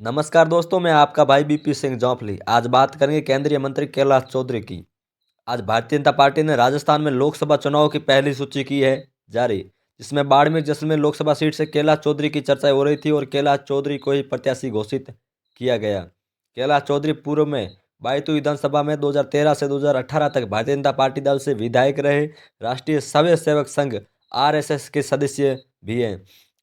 नमस्कार दोस्तों, मैं आपका भाई बीपी सिंह जौंपली। आज बात करेंगे केंद्रीय मंत्री कैलाश चौधरी की। आज भारतीय जनता पार्टी ने राजस्थान में लोकसभा चुनाव की पहली सूची की है जारी, जिसमें बाड़मेर जैसलमेर लोकसभा सीट से कैलाश चौधरी की चर्चा हो रही थी और कैलाश चौधरी को ही प्रत्याशी घोषित किया गया। कैलाश चौधरी पूर्व में बायतू विधानसभा में 2013 से 2018 तक भारतीय जनता पार्टी दल से विधायक रहे। राष्ट्रीय स्वयं सेवक संघ आरएसएस के सदस्य भी हैं।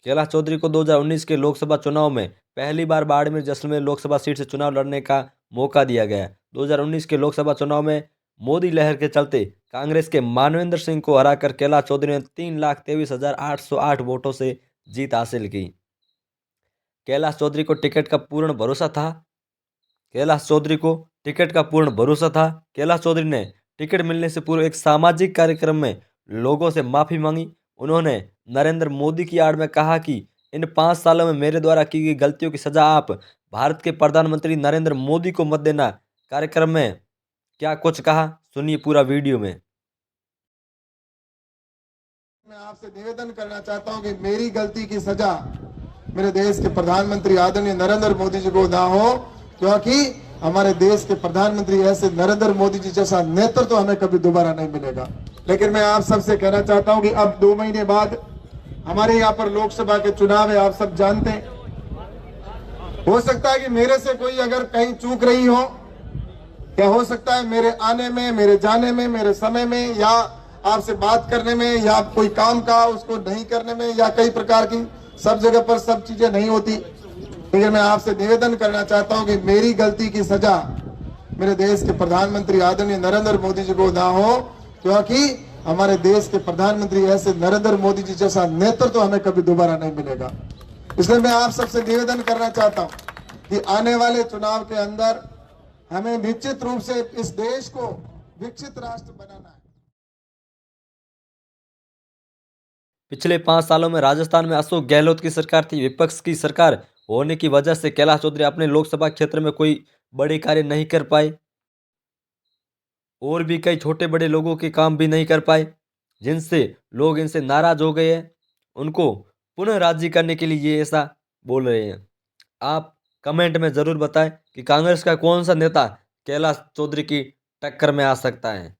कैलाश चौधरी को 2019 के लोकसभा चुनाव में पहली बार बाड़मेर जैसलमेर लोकसभा सीट से चुनाव लड़ने का मौका दिया गया। 2019 के लोकसभा चुनाव में मोदी लहर के चलते कांग्रेस के मानवेंद्र सिंह को हराकर कैलाश चौधरी ने 3,23,808 वोटों से जीत हासिल की। कैलाश चौधरी को टिकट का पूर्ण भरोसा था। कैलाश चौधरी ने टिकट मिलने से पूर्व एक सामाजिक कार्यक्रम में लोगों से माफी मांगी। उन्होंने नरेंद्र मोदी की आड़ में कहा कि इन 5 सालों में मेरे द्वारा की गई गलतियों की सजा आप भारत के प्रधानमंत्री नरेंद्र मोदी को मत देना। कार्यक्रम में क्या कुछ कहा, सुनिए पूरा वीडियो में। मैं आपसे निवेदन करना चाहता हूं कि मेरी गलती की सजा मेरे देश के प्रधानमंत्री आदरणीय नरेंद्र मोदी जी को ना हो, क्योंकि हमारे देश के प्रधानमंत्री ऐसे नरेंद्र मोदी जी जैसा नेतृत्व तो हमें कभी दोबारा नहीं मिलेगा। लेकिन मैं आप सबसे कहना चाहता हूं कि अब 2 महीने बाद हमारे यहाँ पर लोकसभा के चुनाव है, आप सब जानते हैं। हो सकता है कि मेरे से कोई अगर कहीं चूक रही हो, या हो सकता है मेरे आने में, मेरे जाने में, मेरे समय में, या आपसे बात करने में, या कोई काम का उसको नहीं करने में, या कई प्रकार की सब जगह पर सब चीजें नहीं होती। लेकिन मैं आपसे निवेदन करना चाहता हूं कि मेरी गलती की सजा मेरे देश के प्रधानमंत्री आदरणीय नरेंद्र मोदी जी को ना हो, क्योंकि हमारे देश के प्रधानमंत्री ऐसे नरेंद्र मोदी जी जैसा नेतृत्व तो हमें कभी दोबारा नहीं मिलेगा। इसलिए मैं आप सबसे निवेदन करना चाहता हूं कि आने वाले चुनाव के अंदर हमें निश्चित रूप से इस देश को विकसित राष्ट्र बनाना है। पिछले 5 सालों में राजस्थान में अशोक गहलोत की सरकार थी। विपक्ष की सरकार होने की वजह से कैलाश चौधरी अपने लोकसभा क्षेत्र में कोई बड़े कार्य नहीं कर पाए और भी कई छोटे बड़े लोगों के काम भी नहीं कर पाए, जिनसे लोग इनसे नाराज हो गए हैं। उनको पुनः राजी करने के लिए ये ऐसा बोल रहे हैं। आप कमेंट में ज़रूर बताएं कि कांग्रेस का कौन सा नेता कैलाश चौधरी की टक्कर में आ सकता है।